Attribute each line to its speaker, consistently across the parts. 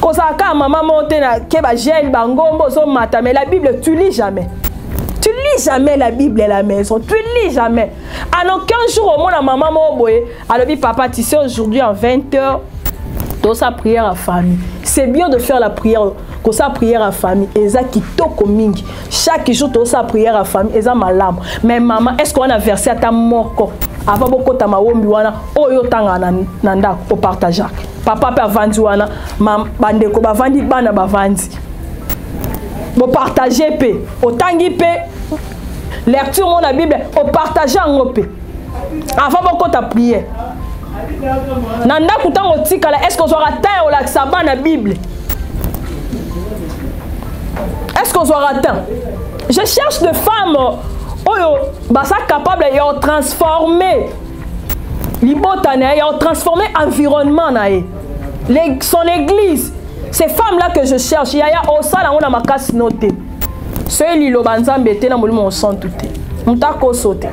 Speaker 1: Quand ça a maman monte na keba gel bangombo so mata, mais la Bible tu lis jamais. Tu lis jamais la Bible à la maison, tu lis jamais. En aucun jour au moins la maman m'a boye, elle dit papa tu sais aujourd'hui en 20h dans sa prière à famille. C'est bien de faire la prière, comme ça prière à famille. Et ça qui toko mingi. Chaque jour dans sa prière à famille, et ça malam. Mais maman, est-ce qu'on a versé à ta moko? Avant beaucoup ta mawombi wana, oyo tanga nanda au partage. Papa peut vendre wana, mam bandeko ba vandi bana ba vandi. Bo partager pe, au tangi pe, lecture mon la Bible, au partager en pe. Avant beaucoup ta prière. Nanda kutango tikala, est-ce qu'on aura atteint au lac Saban la Bible? Est-ce qu'on aura atteint? Je cherche des femmes qui sont capables de transformer l'ibotane, de transformer l'environnement. Son église, ces femmes-là que je cherche, il y a au salon on a ma casse notée. Ceux qui l'ont embêté dans mon sang tout est. On t'a sauté.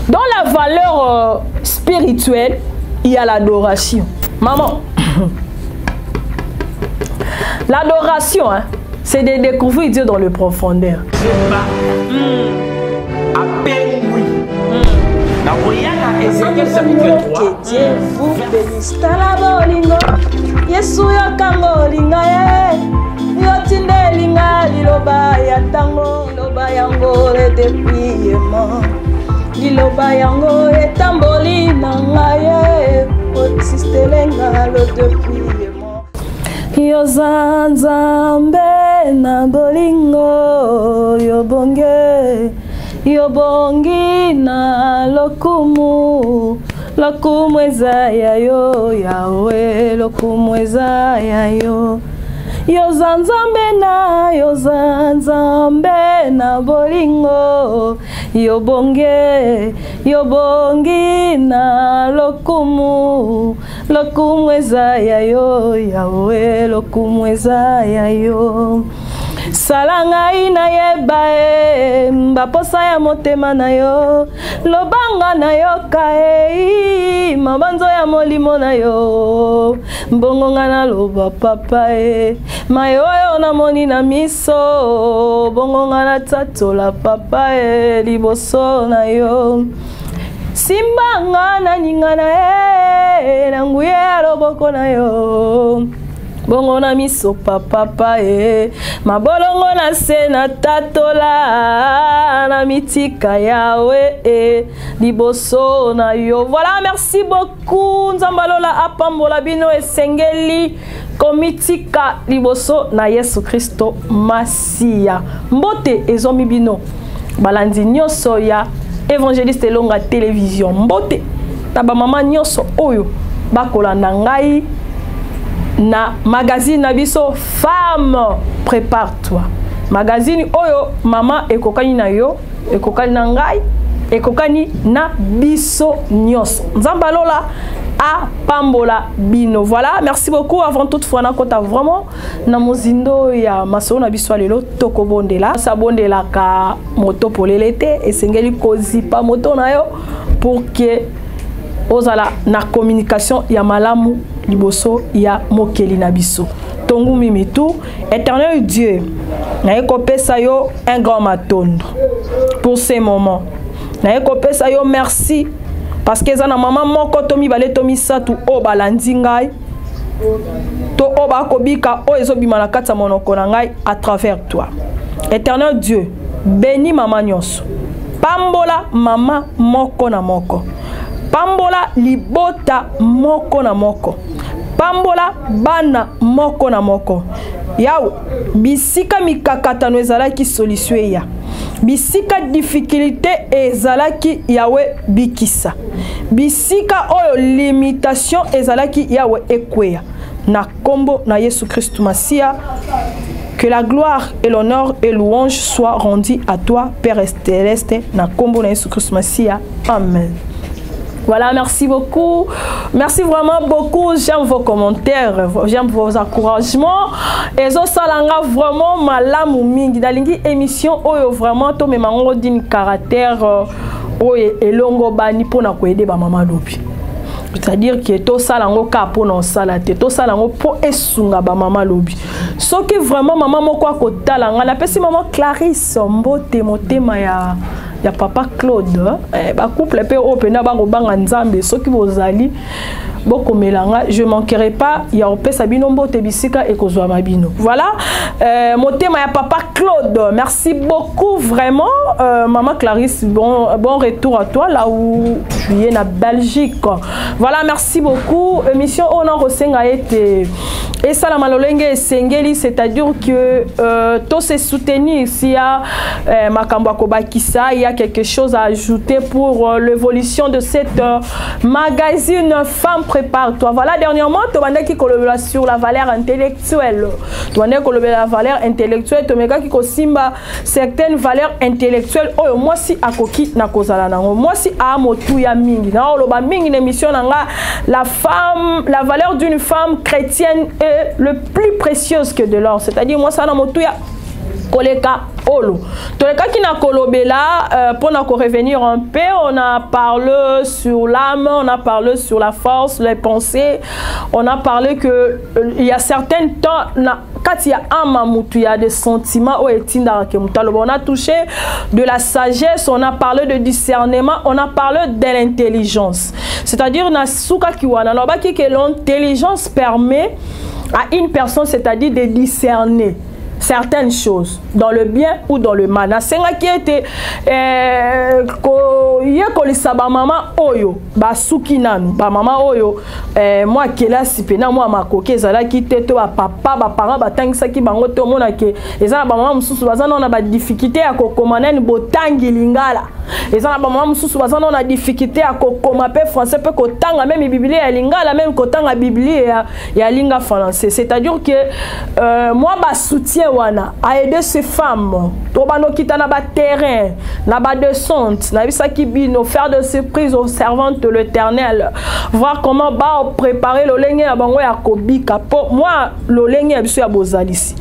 Speaker 1: Dans la valeur spirituelle, il y a l'adoration. Maman, l'adoration, hein, c'est de découvrir Dieu dans le profondeur.
Speaker 2: Que Dieu vous bénisse. Yesu yakango linga ye yotinde linga liloba ya tango liloba yango le dépouillement liloba yango etamboli nanga ye otistelenga le dépouillement yozanzambe na bolingo yobongi na lokumu lokumu eza ya yo yawe lokumu eza ya yo yozanzambe na bolingo yobongi na lokumu eza ya yo yawe lokumu eza ya yo salanga ina yeba mbaposa ya motema na yo lobanga na yo kae mabanzo ya molimo na yo mbongonga na loba papa mayo yo na moni na miso bongonga na tatola papa liboso na yo simbanga na ningana na nguye loboko na yo bongo na miso papa mabolongo na se na tatola na mitika yawe liboso na yo. Voilà, merci beaucoup nzambalola apambola bino esengeli komitika liboso na Yesu Kristo Masia. Mbote ezomi bino balandi nyonso ya Évangéliste Elonga télévision. Mbote taba mama nyonso oyo bakolanda ngai na magazine na biso Femme prépare-toi. Magazine oyo mama ekokani na yo, ekokani na ngai, ekokani na biso nyos. Nzambalola a pambola bino. Voilà, merci beaucoup. Avant toute fois na kota vraiment na mozindo ya maso na biso lelo toko bondela. Sa bondela ka moto polelete esengeli kozi pa moto na yo pour que ozala na communication ya malamu liboso ya mokeli na biso. Tongu mimitu, éternel Dieu, na ekopesa yo un grand matondo pour ces moments. Na ekopesa yo merci parce que za na maman moko tomi bale tomi satu o balandi ngai. To o ba kobika o ezobima na kati ya monoko na ngai à travers toi. Éternel Dieu, bénis maman nyonso. Pambola mama moko na moko. Pambola libota moko na moko. Pambola bana moko na moko. Yawe, bisika mikakatano ezalaki solution ya. Bisika difficulté ezalaki yawe bikisa. Bisika oyo limitation ezalaki yawe ekweya. Na kombo na Yesu Christ Masia. Que la gloire et l'honneur et louange soient rendus à toi, Père Céleste, na kombo na Yesu Christ Masia. Amen. Voilà, merci beaucoup. Merci vraiment beaucoup. J'aime vos commentaires, j'aime vos encouragements. Et ça salanga vraiment malamu mingi. Dalingi émission oyo vraiment to me mango din caractère oyo elongo bani pona ko aider ba mama lobi.
Speaker 1: c'est-à-dire que tout ça lango kapo non salate tout ça lango po esunga ba mama lobi so que vraiment maman moko akotala nga la pesi maman Clarisse mbote motema ya papa Claude ba couple pe opena ba ngobanga nzambe so ki bozali boko melanga je manquerai pas ya opesa bino mbote bisika ekozwa mabino voilà motema ya papa Claude merci beaucoup vraiment maman Clarisse bon retour à toi là où tu es na Belgique voilà merci beaucoup émission on a resenga été et ça la malolenge sengeli c'est-à-dire que tout se soutenir s'il y a makambo kobakisa il y a quelque chose à ajouter pour l'évolution de cette magazine Femme prépare-toi voilà dernièrement tu vas qui kolobela sur la valeur intellectuelle tu vas kolobela la valeur intellectuelle tu meka qui kosimba certaines valeurs intellectuelles oh moi si akoki na kozala nango moi si a motu ya mingi na oloba mingi émission nanga la femme la valeur d'une femme chrétienne est le plus précieuse que de l'or c'est-à-dire moi ça na motu ya koleka olo toleka ki na kolobela pour na revenir un peu on a parlé sur l'âme on a parlé sur la force les pensées on a parlé que il y a certains temps quand il y a il y a des sentiments on a touché de la sagesse on a parlé de discernement on a parlé de l'intelligence c'est-à-dire na suka kiwana lobaki que l'intelligence permet à une personne c'est-à-dire de discerner certaines choses dans le bien ou dans le mal. Na senga qui était ba mama oyo ba suki nanu ba mama oyo moi kela sipena moi makoke zala ki te ba papa ba parents ba tangisa ki bango te mona ke ezala ba mama mususu bazana na ba difficulté ya kokomana ni botangi lingala ezala ba mama mususu bazana na difficulté ya kokoma pe français pe kotanga même bible ya lingala même kotanga bible ya linga français c'est-à-dire que moi ba soutien wana a aider ces femmes to bano kitana ba terrain na ba descente na bisa ki bino faire de surprise aux servantes de l'Éternel voir comment ba préparer le lenge ya bango ya kobika pour moi le lenge ya biso ya bozalisi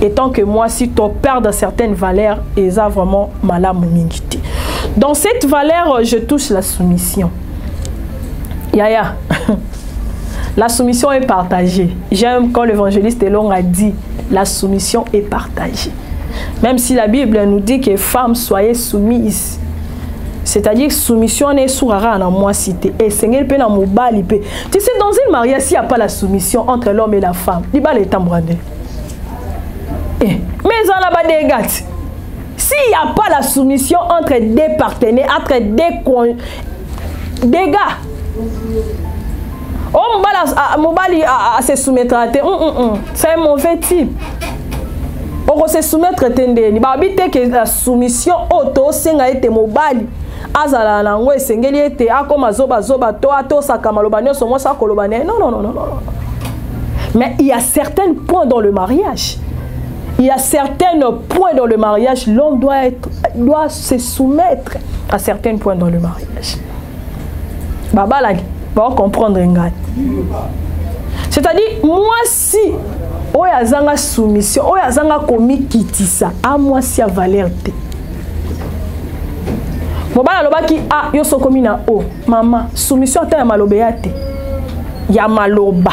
Speaker 1: étant que moi si tu perds certaines valeurs et ça vraiment malamu mingiti dans cette valeur je touche la soumission yaya la soumission est partagée j'aime quand l'évangéliste Elon a dit la soumission est partagée même si la Bible nous dit que femmes soyez soumises c'est-à-dire soumission est sourara na moi cité et Seigneur pe na mobali pe tu sais dans une mariage s'il n'y a pas la soumission entre l'homme et la femme il va les tambrande mais en a pas des gars s'il n'y a pas la soumission entre des partenaires entre des gars oh mobali à se soumettre c'est un mauvais type on se soumettre tendeni ba bité que la soumission auto senga ete mobali azala nango esengeli ete akoma zoba to sakama lobanyo so mosa kolobane non mais il y a certains points dans le mariage il y a certains points dans le mariage l'homme doit se soumettre à certains points dans le mariage baba là va comprendre ngai c'est-à-dire moi si oya zanga soumission oya zanga komi kitisa a moi si a valeur te mobala lobaki yo sokomi na mama soumission ta ya maloba ya te ya maloba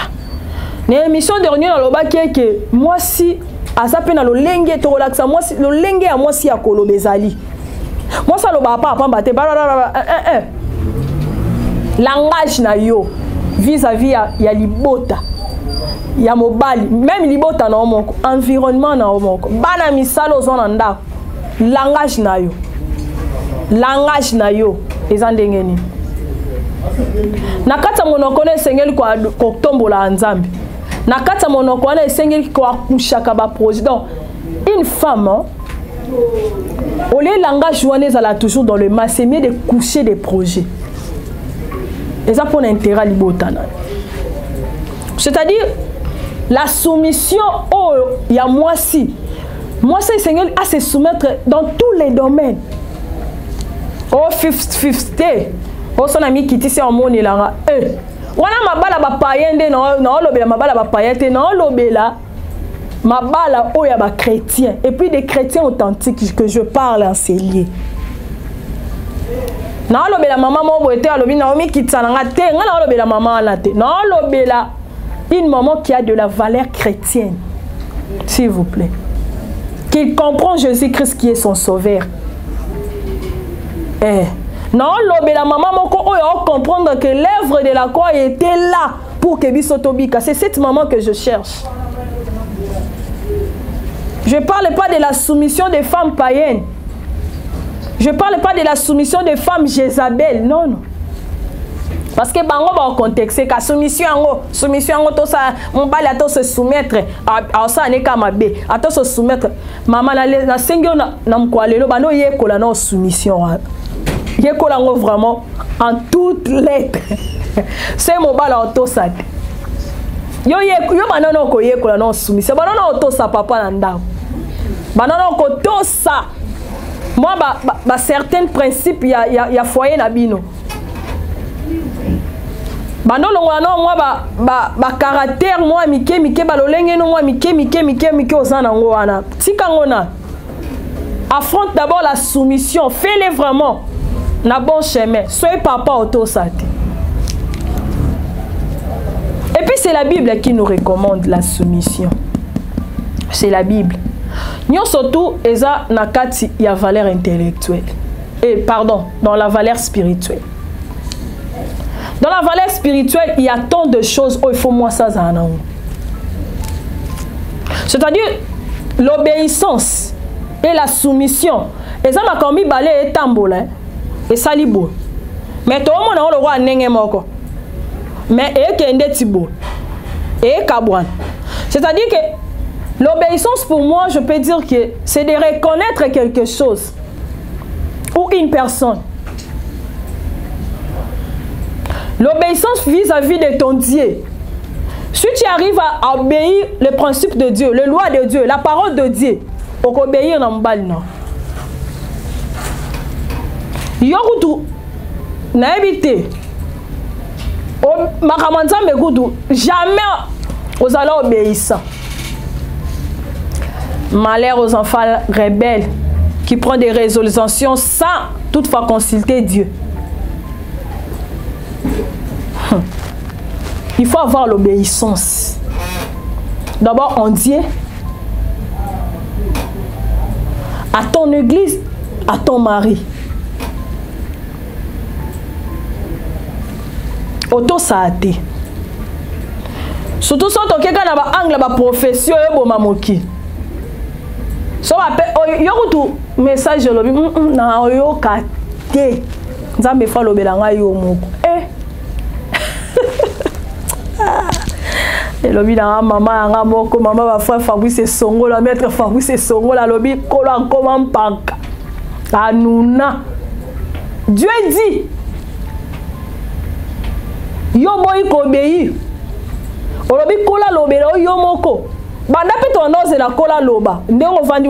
Speaker 1: na émission dernière na lobaki que moi si asa pe na lolenge to relaxa moi si lolenge ya moi si ya kolobezali moi ça loba pa pamba te langage na yo vis-à-vis ya libota ya mobali même libota na omoko environnement na omoko bana misalo zona ndako langage na yo ezandenge ni na kata monoko na esengeli ko tombola nzambe na kata monoko na esengeli ko akushaka ba projet donc une femme au lieu langage wana ezala toujours dans le mal c'est mieux de coucher des projets et ça pour l'intérêt libota na c'est-à-dire la soumission il y a moi si Seigneur à se soumettre dans tous les domaines fifth son ami qui tisse en monde là wana mabala ba payende na lobela mabala ba payete na lobela mabala oya ba chrétien et puis des chrétiens authentiques que je parle en c'est lié Na lobela maman mo boete alobi Naomi kitsananga te, nga na lobela maman la te. Na lobela une maman qui a de la valeur chrétienne. S'il vous plaît. Qu'il comprend Jésus-Christ qui est son sauveur. Non, la maman moko oyo comprendre que l'œuvre de la croix était là pour que bisotobika. C'est cette maman que je cherche. Je ne parle pas de la soumission des femmes païennes. Je ne parle pas de la soumission des femmes Jézabel. Non, non. Parce que bango ba contexte ka soumission to ça mon bali ato se soumettre a ça ne ka mabe ato se soumettre maman na sengyo na mkwalelo bano yekola na soumission yekola ngo vraiment en toutes lettres c'est mon bali auto ça yo banano ko yekola na soumission banano auto ça papa na ndao banano ko to ça moi ba certains principes ya foyer na bino bando longwana moi ba caractère moi mike balolenge no moi mike ozana ngo wana tika ngona affronte d'abord la soumission, fais-le vraiment na bon chemin, soyez papa auto sate. Et puis c'est la Bible qui nous recommande la soumission. C'est la Bible. Nous surtout eza nakati ya valeur intellectuelle. Et pardon, dans la valeur spirituelle. Dans la valeur spirituelle, il y a tant de choses où il faut moi ça zana. C'est-à-dire l'obéissance et la soumission. Et ça m'a commis balé et tambola et salibo. Mais tout le monde a le roi nenge moko. Mais et kende tibo et kabwan. C'est-à-dire que l'obéissance pour moi, je peux dire que c'est de reconnaître quelque chose ou une personne. L'obéissance vis-à-vis de ton Dieu. Si tu arrives à obéir le principe de Dieu, le loi de Dieu, la parole de Dieu, pour obéir dans le bal, non. Yorutu, n'a évité. Jamais aux allants obéissants. Malheur aux enfants rebelles qui prennent des résolutions sans toutefois consulter Dieu. Il faut avoir l'obéissance. D'abord en Dieu, à ton église, à ton mari. Auto saate. Surtout si tu as un angle de profession, so yorutu message lobi na oyo kate nzambe fa lobela nga yo moko lobi na mama nga moko mama ba frère Fabrice Songo la maître Fabrice Songo la lobi kola comment panka anuna Dieu dit yo boy ko obéir lobi kola lobela yo moko. La kola loba. Tu n'obéis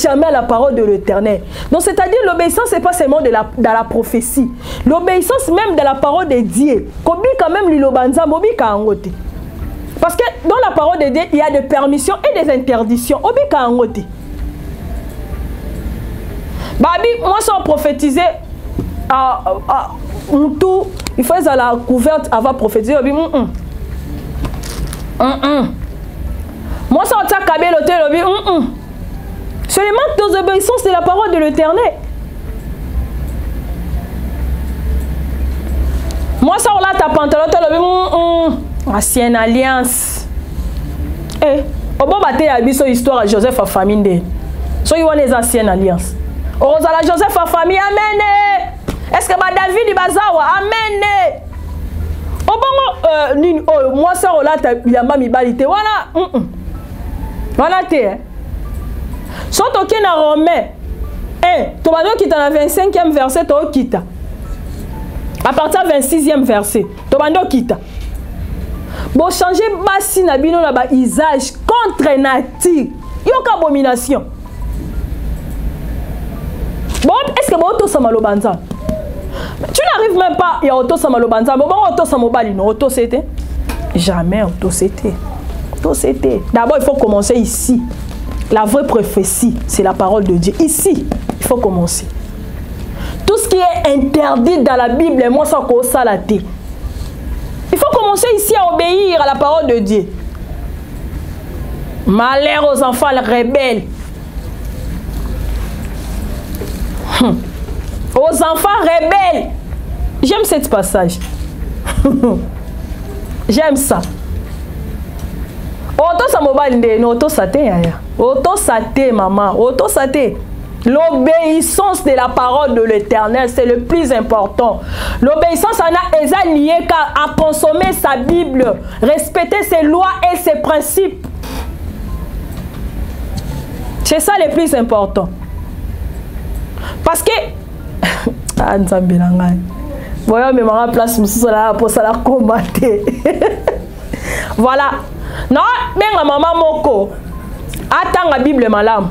Speaker 1: jamais à la parole de l'Éternel. Donc c'est-à-dire l'obéissance c'est pas seulement dans la prophétie. L'obéissance même de la parole de Dieu. Parce que dans la parole de Dieu, il y a des permissions et des interdictions. Babi, moi sans prophétiser tout, il faut à la couverte avant prophétiser. Moi, ça, on câblé l'hôtel, c'est le manque d'obéissance de la parole de l'Éternel. Moi, ça, on l'a tapé en l'hôtel, ancienne alliance. Eh, au bon bâté, il y a une histoire à Joseph à famille. So, il y a les anciennes alliances. Oh, la Joseph à famille, amen. Est-ce que David, il va amen. Moi ça il y a ma mibalité voilà voilà t'es soit ok na Romain tu vas donc quitter le 25e verset tu quitte à partir du 26e verset tu vas donc quitter bon changer basi na bino na ba usage contre nature yoka abomination bon est-ce que bon tout ça malobanza. Tu n'arrives même pas à auto samalobanza. Bon, auto samobali, non, auto c'était. Jamais auto c'était. Auto c'était. D'abord, il faut commencer ici. La vraie prophétie, c'est la parole de Dieu. Ici, il faut commencer. Tout ce qui est interdit dans la Bible, moi, ça cause ça la tête. Il faut commencer ici à obéir à la parole de Dieu. Malheur aux enfants rebelles. Aux enfants rebelles. J'aime ce passage. J'aime ça. Auto sa mobile de auto saté yaya. Auto saté maman, auto saté. L'obéissance de la parole de l'Éternel, c'est le plus important. L'obéissance est liée à consommer sa Bible, respecter ses lois et ses principes. C'est ça le plus important. Parce que ah, voilà, mais ma place pour ça la combattre. Voilà. Non, mais la maman moko attend la Bible malam.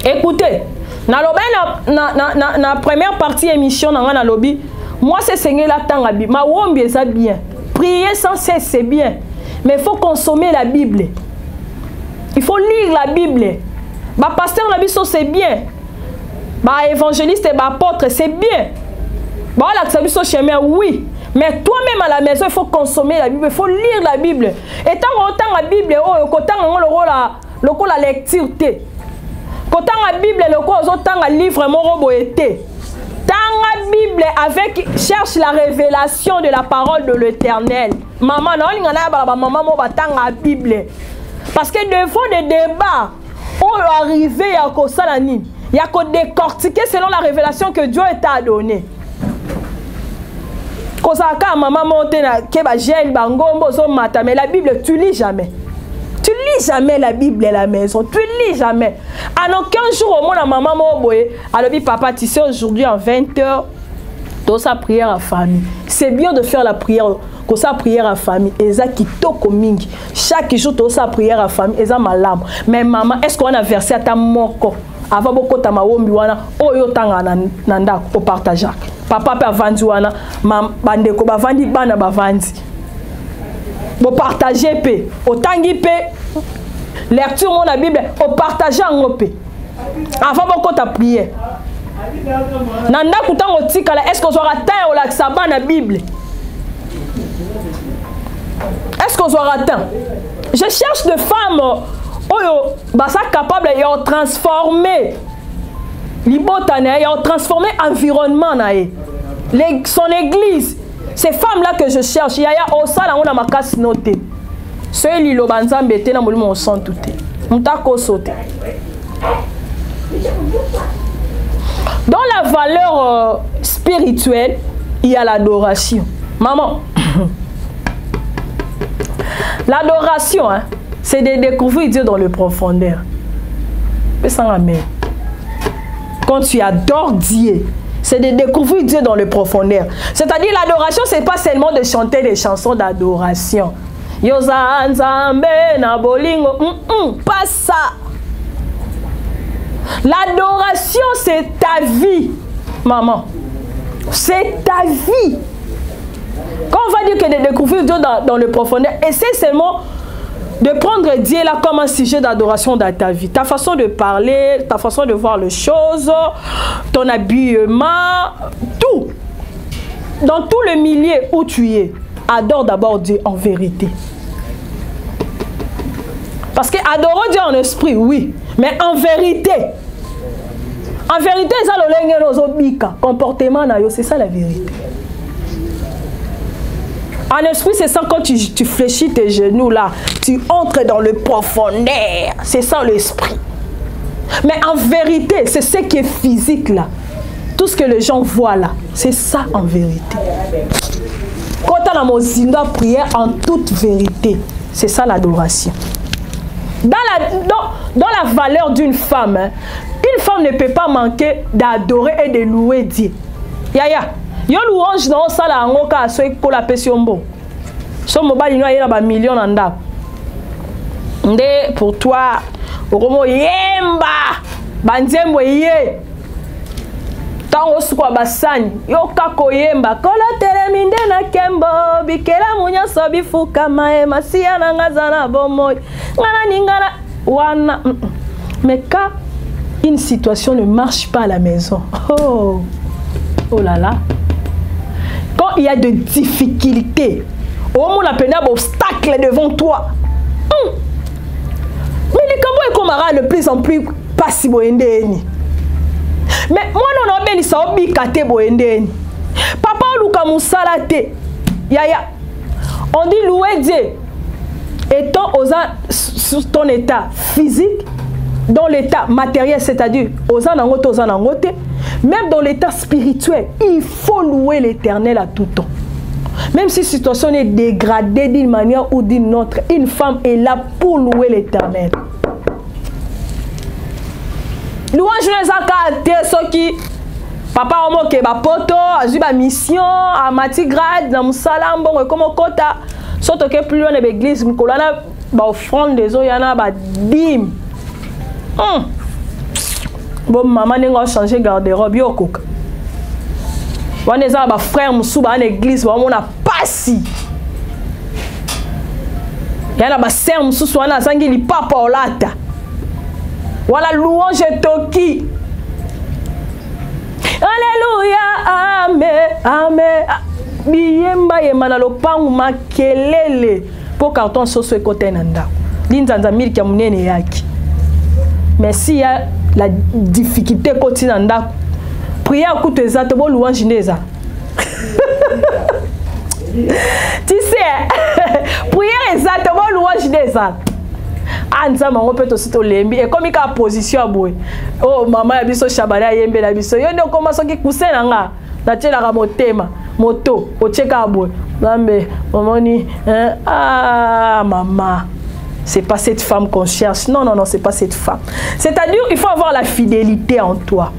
Speaker 1: Écoutez, na première partie émission na lobby, moi c'est Seigneur attend la Bible. Ma wombi est bien. Prier sans cesse c'est bien, mais il faut consommer la Bible. Il faut lire la Bible. Ba pasteur la Bible c'est bien. Ba évangéliste et ba apôtre c'est bien. Ba la sabi so chemin oui. Mais toi-même à la maison, il faut consommer la Bible, il faut lire la Bible. Et tant autant la Bible, oh, la lecture, quand la Bible, tant la livre, mon été. Tant la Bible avec cherche la révélation de la parole de l'Éternel. Maman, non, il y a maman, tant la Bible. Parce que devant des débats, on est arrivé à Kosalani. Il y a qu'à décortiquer selon la révélation que Dieu t'a donnée. Mais la Bible, tu lis jamais. Tu lis jamais la Bible à la maison. Tu lis jamais. À aucun jour, au moins, la maman m'a envoyé. Elle a dit, papa, tu sais, aujourd'hui, en 20h, dans sa prière à famille. C'est bien de faire la prière, comme ça, prière à famille. Et ça qui toque au mingi. Chaque jour, dans sa prière à famille, et ça, ma lame. Mais maman, est-ce qu'on a versé à ta moko? Avant beaucoup de maombi wana oyo tanga nanda au partage. Papa pe avandi wana bandeko bavandi bana bavandi. Bo partager pe otangi pe lecture mon la Bible au partager en pe. Avant beaucoup de prière. Nanda kutango tikala est-ce qu'on aura temps au laksaba na Bible? Est-ce qu'on aura temps? Je cherche de femmes oyo basa capable de transformer libotane et transformer environnement nae son église. Ces femmes là que je cherche yaya osala on a makasi noté ceux lilo banzambe te na molimo on sent tout mutako sauter dans la valeur spirituelle il y a l'adoration maman. L'adoration hein, c'est de découvrir Dieu dans le profondeur. Quand tu adores Dieu, c'est de découvrir Dieu dans le profondeur. C'est-à-dire l'adoration, c'est pas seulement de chanter des chansons d'adoration. Pas ça. L'adoration, c'est ta vie, maman. C'est ta vie. Quand on va dire que de découvrir Dieu dans le profondeur, essaie seulement de prendre Dieu là comme un sujet d'adoration dans ta vie. Ta façon de parler, ta façon de voir les choses, ton habillement, tout. Dans tout le milieu où tu es, adore d'abord Dieu en vérité. Parce que adorer Dieu en esprit, oui, mais en vérité. En vérité, ça comportement, c'est ça la vérité. En esprit, c'est ça quand tu fléchis tes genoux là, tu entres dans le profondeur. C'est ça l'esprit. Mais en vérité, c'est ce qui est physique là. Tout ce que les gens voient là, c'est ça en vérité. Quand on a mon prière en toute vérité, c'est ça l'adoration. Dans la valeur d'une femme, hein, une femme ne peut pas manquer d'adorer et de louer Dieu. Yaya. Yo louange dans sala angoka asoy ko la pesiombo. So mobali no ayela ba million anda. Nde pour toi okomo yemba banzembo yé. Tango sukwa basani yo kako yemba kola teleminde na kembo bikela munya sobi fuka mae masia na ngazana bomoy. Ngana ningana wana. Mais quand une situation ne marche pas à la maison. Oh. Oh là là. Quand il y a des difficultés, au moment où on a un obstacle devant toi, mais les cambo est comme de plus en plus pas si boendeni. Mais moi non on a ça obi kate boendeni. Papa luka musala te. Yaya. On dit louer Dieu. Étant sur ton état physique, dans l'état matériel, c'est-à-dire même dans l'état spirituel, il faut louer l'Éternel à tout temps. Même si la situation est dégradée d'une manière ou d'une autre, une femme est là pour louer l'Éternel. Louange les accords, ceux qui papa omo ke ba poto, azu ba mission, a mati grade, na musala mbongo comme kota, soto ke plus loin de l'église, mkolana ba offrande des oyana ba dim. Bon maman n'engo changer garde-robe yokoka. Wana za ba frère musuba na église ba mona pasi. Yana ba sœur mususu wana zangi li papa olata. Voilà louange toki. Alléluia, amen, amen. Biyemba yemana lopangu makelele po carton soso ekote nanda. Linzanza milki ya munene yaki. Mais s'il y a la difficulté côté nanda, prière coûte exact bon louange neza. Tu sais, prière exact bon louange neza. Anza mango peut aussi to lembi et comme il a position à boue. Oh maman ya biso shabara yembe la biso. Yo ndo koma soki kusena nga. Na tela ka motema, moto, o cheka boue. Nambe maman ni ah maman. C'est pas cette femme qu'on cherche. Non non non, c'est pas cette femme. C'est-à-dire il faut avoir la fidélité en toi.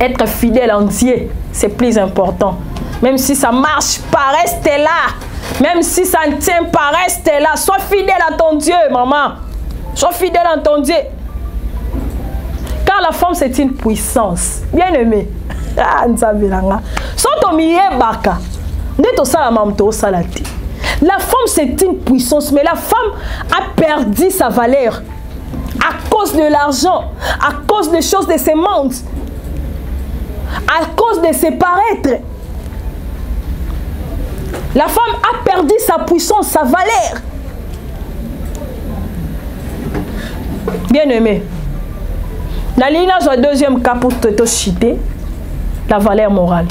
Speaker 1: Être fidèle en Dieu, c'est plus important. Même si ça marche pas, reste là. Même si ça ne tient pas, reste là. Sois fidèle à ton Dieu, maman. Sois fidèle à ton Dieu. Car la femme, c'est une puissance. Bien aimé. La femme, c'est une puissance. Mais la femme a perdu sa valeur. À cause de l'argent. À cause des choses de ce monde. À cause de ses paraîtres. La femme a perdu sa puissance, sa valeur. Bien aimé. La ligne sur le deuxième cas pour te citer, la valeur morale.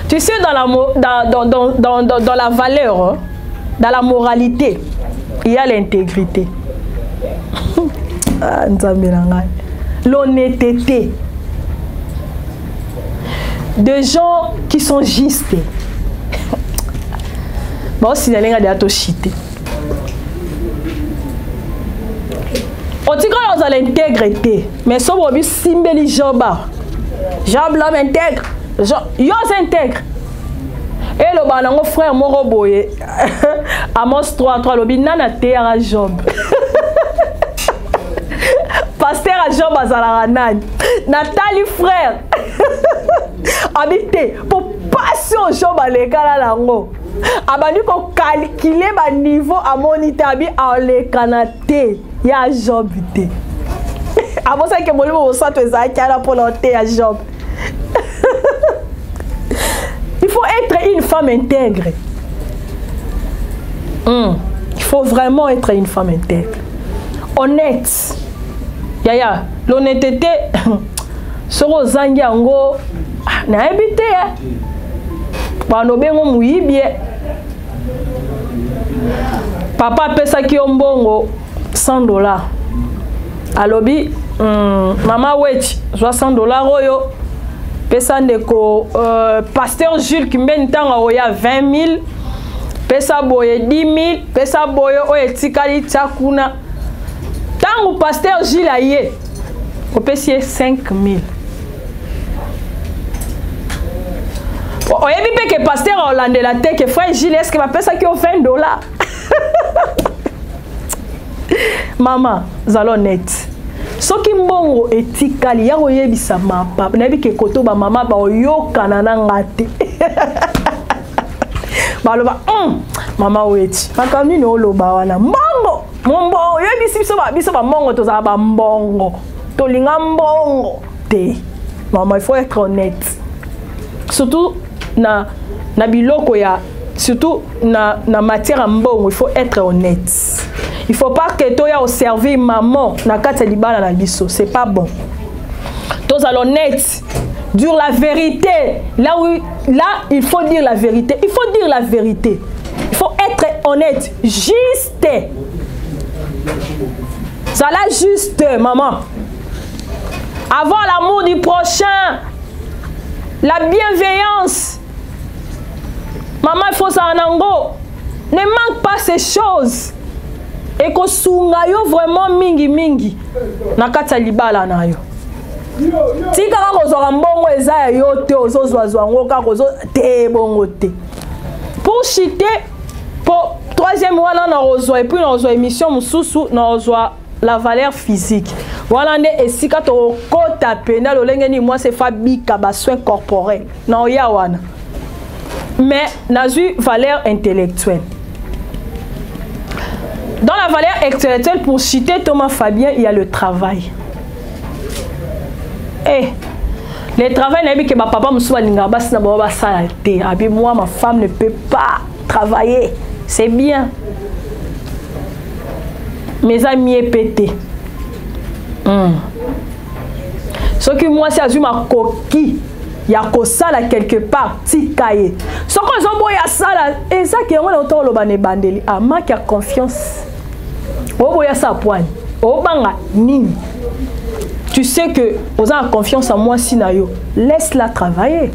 Speaker 1: Tu sais, dans la valeur, dans la moralité, il y a l'intégrité. L'honnêteté. Des gens qui sont justes. Bon, si les gens sont chités. On dit qu'on a l'intégrité. Mais si on a simbeli Job. Job l'homme intègre. Yo s'intègre. Et le balango frère Moroboye. Amos 3:3 lobi nana terra Job. Pasteur à Job Azalaranani. Nathalie frère. Habité pour passer au Job à l'école à l'ango. Abani ko calculer ba niveau à moniteur abi à l'école ya Job té. Abo ça que molimo au centre za kiala pour l'enté à Job. Il faut être une femme intègre. Il faut vraiment être une femme intègre. Honnête. Yaya, l'honnêteté, soro zangi ango, na ebite ya. Bano bengo muibie. Papa pesa ki ombongo $100. Alobi, mama wechi, $60 oyo. Pesa ndeko, pasteur Jules Kimbeni tanga oya 20 000. Pesa boye 10 000. Pesa boye oye tikali chakuna. Tango pasteur Gilles aye, on peut payer 5 000. On a dit que pasteur Hollande la tête que frère Gilles est-ce que va payer ça qui ont $20? Maman, zalo net. Ce qui mbongo etikali ya oyebisa mapa, na bi ke koto ba mama ba oyoka na ngate. Baloba, mama weti. Makamni no loba wana. Mbongo. Mbongo. Yo biso ba mbongo to za ba mbongo. To linga mbongo te. Maman, il faut être honnête. Surtout na biloko ya, surtout na matière en bon, il faut être honnête. Il faut pas que tu aies observé maman na kati libala na biso, c'est pas bon. Tous allons honnête, dire la vérité. Là, il faut dire la vérité. Il faut dire la vérité. Il faut être honnête, juste. Ça là juste, maman. Avoir l'amour du prochain, la bienveillance. Maman, il faut ça en ango. Ne manque pas ces choses. Et que sunga yo vraiment mingi. Na kati libala na yo. Tika ka kozwa mbongo eza yo te ozozwa ngo ka kozo te bongo te. Pour chiter, pour troisième wana na ozwa et puis na ozwa émission mususu na ozwa la valeur physique. Voilà ne esika to kota pena lo lengeni moi c'est fabika ba soin corporel. Na oya wana. Mais na eu valeur intellectuelle. Dans la valeur intellectuelle, pour citer Thomas Fabien, il y a le travail. Eh, le travail n'a que ma papa me soit l'ingabas na baba salate. Abi moi ma femme ne peut pas travailler. C'est bien. Mes amis est pété. Ce que moi c'est azuma ma coquille. Il y a que ça là quelque part, tikaye. Ce qu'on a beau ya ça là, et ça qui est on entend le bané bandeli. Ah ma qui a confiance. Oh boya ça point. Oh banga nini. Tu sais que vous avez confiance en moi sinayo. Laisse-la travailler.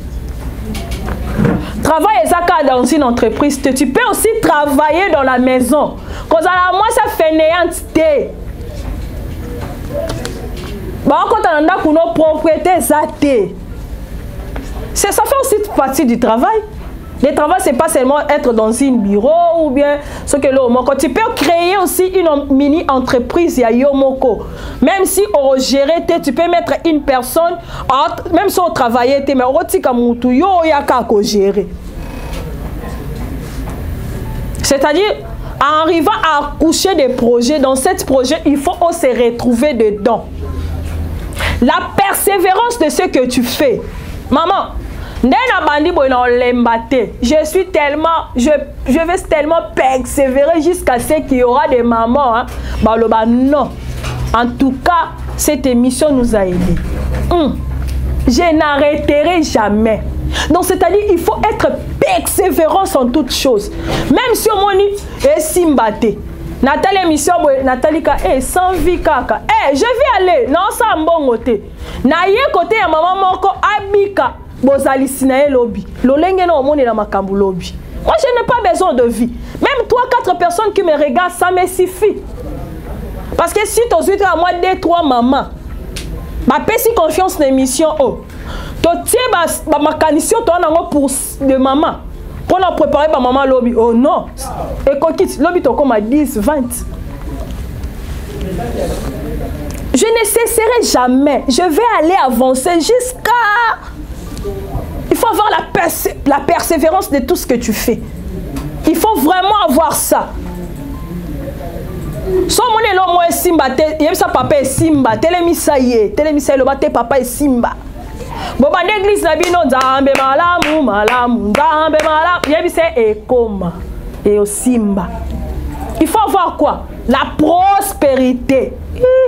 Speaker 1: Travaille ça dans une entreprise. Tu peux aussi travailler dans la maison. Quand moi ça fait néantité. Bah quand on a une propriété ça t'est. Ça fait aussi partie du travail. Le travail, ce n'est pas seulement être dans un bureau ou bien ce que l'on. Tu peux créer aussi une mini-entreprise, il y a Yomoko. Même si on gère, tu peux mettre une personne, même si on travaille, mais on va gérer. C'est-à-dire, en arrivant à coucher des projets, dans ce projet, il faut se retrouver dedans. La persévérance de ce que tu fais. Maman, je suis tellement, je vais tellement persévérer jusqu'à ce qu'il y aura des mamans. Hein. Non. En tout cas, cette émission nous a aidés. Je n'arrêterai jamais. Donc, c'est-à-dire, il faut être persévérant en toutes choses. Même si on est simbate. Nathalie émission, Nathalie sans vie kaka. Je vais aller. Non, ça bon côté. Na ye côté ya maman moko abika. Bozali sinae lobby. Lolenge na omoni na makambu lobby. Moi, je n'ai pas besoin de vie. Même 3-4 personnes qui me regardent, ça me suffit. Parce que si tu as à moi 2-3 mamans, ma pesi confiance dans l'émission, tu tiens ma canison pour de maman. Pour la préparer par maman lobby. Oh non. Et quand tu lobby, tu comme à 10, 20. Je ne cesserai jamais. Je vais aller avancer jusqu'à... Il faut avoir la persévérance de tout ce que tu fais. Il faut vraiment avoir ça. Si on est là, moi, Simba, papa est Simba, télémisa le bate papa est Simba. Boba l'église na bino nzambe malamu nzambe malamu yebise ekoma et au Simba. Il faut avoir quoi? La prospérité.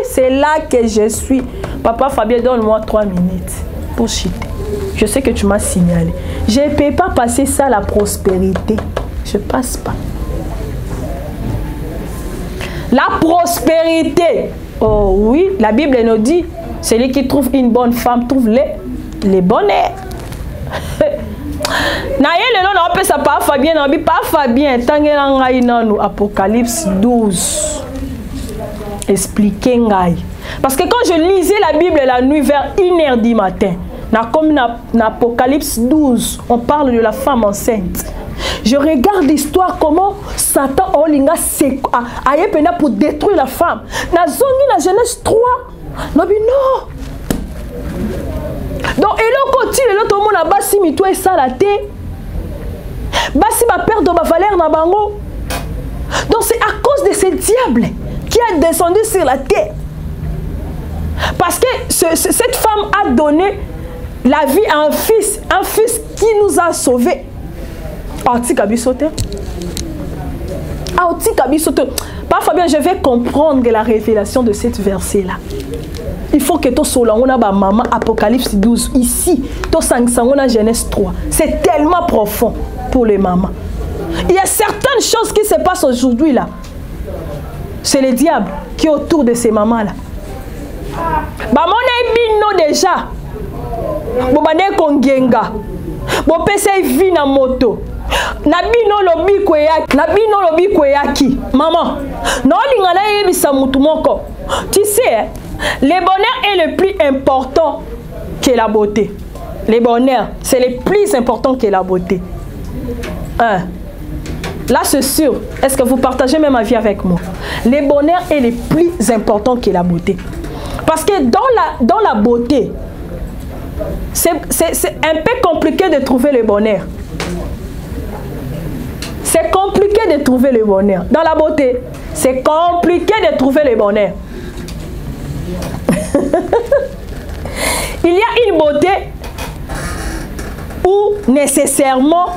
Speaker 1: C'est là que je suis. Papa Fabien, donne-moi 3 minutes pour chiter. Je sais que tu m'as signalé. Je ne peux pas passer ça, la prospérité. Je ne passe pas. La prospérité. Oh oui, la Bible nous dit, celui qui trouve une bonne femme trouve les bonheurs. Pas Fabien, Apocalypse 12. Expliquez ngai. Parce que quand je lisais la Bible la nuit vers 1h du matin, comme dans Apocalypse 12, on parle de la femme enceinte. Je regarde l'histoire comment Satan a pour détruire la femme. Dans Genèse 3, non. Donc, tout le monde a basi mito et salaté. Basi ma perdre ma valeur na bango. Donc, c'est à cause de ce diable qui a descendu sur la terre. Parce que cette femme a donné la vie à un fils qui nous a sauvés. Parfois bien, je vais comprendre la révélation de cette verset-là. Il faut que tu sois là, maman, Apocalypse 12, ici, tu sois Genèse 3. C'est tellement profond pour les mamans. Il y a certaines choses qui se passent aujourd'hui là. C'est le diable qui est autour de ces mamans-là. Maman est déjà. Bobane kongenga. Bopese vi na moto. Nabino lobi kweyaki. Maman, non lingana yebisa mutu moko. Tu sais, le bonheur est le plus important que la beauté. Le bonheur, c'est le plus important que la beauté. Là, c'est sûr. Est-ce que vous partagez même ma vie avec moi? Le bonheur est le plus important que la beauté. Parce que dans la beauté, c'est un peu compliqué de trouver le bonheur. C'est compliqué de trouver le bonheur. Dans la beauté, c'est compliqué de trouver le bonheur. Il y a une beauté où nécessairement,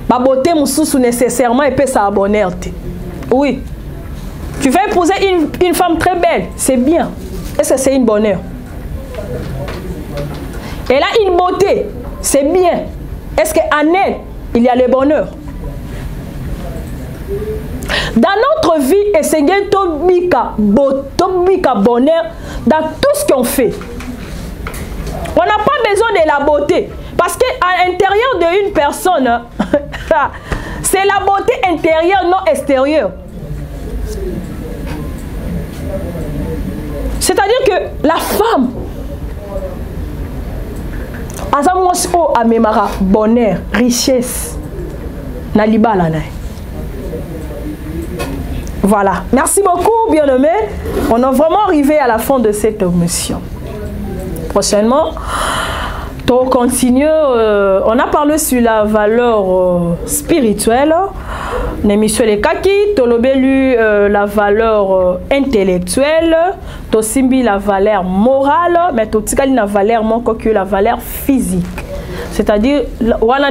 Speaker 1: ma beauté moussous nécessairement et peut ça bonheur. Oui. Tu vas épouser une femme très belle, c'est bien. Est-ce que c'est une bonheur? Elle a une beauté, c'est bien. Est-ce qu'en elle, il y a le bonheur? Dans notre vie, et c'est Tobika bonheur dans tout ce qu'on fait. On n'a pas besoin de la beauté. Parce qu'à l'intérieur d'une personne, c'est la beauté intérieure, non extérieure. C'est-à-dire que la femme, a bonheur, richesse, voilà. Merci beaucoup, bien-aimés. On est vraiment arrivé à la fin de cette émission. Prochainement, on continue. On a parlé sur la valeur spirituelle. L'émission Les Kaki, Tolobelu, la valeur intellectuelle, Tosimbi, la valeur morale, mais Totikali, la valeur que la valeur physique. C'est-à-dire, on a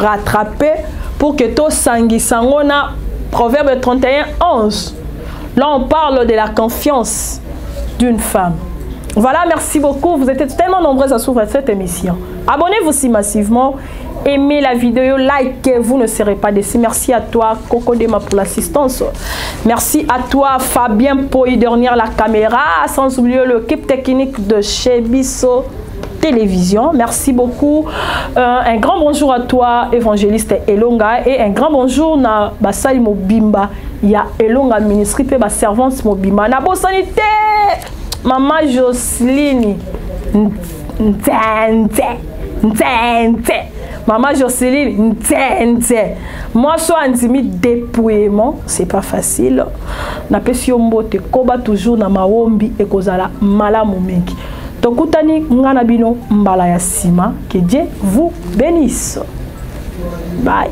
Speaker 1: rattraper pour que to sangi sangona. Proverbe 31, 11. Là, on parle de la confiance d'une femme. Voilà, merci beaucoup. Vous êtes tellement nombreux à suivre cette émission. Abonnez-vous si massivement. Aimez la vidéo, likez, vous ne serez pas déçus. Merci à toi, Coco Dema, pour l'assistance. Merci à toi, Fabien, pour y dernière la caméra. Sans oublier l'équipe technique de chez Bisso Télévision. Merci beaucoup. Un grand bonjour à toi, évangéliste Elonga, et un grand bonjour na Basali Mobimba. Il y a Elonga ministre et servante Mobimba. Na bo sanité, Maman Jocelyne. Maman Jocelyne. Moi, je suis en limite dépouillement, c'est pas facile. Na pesi mbote koba toujours na maombi et kozala malamu mengi. Tokutani ngana bino mbala ya sima. Que Dieu vous bénisse. Bye.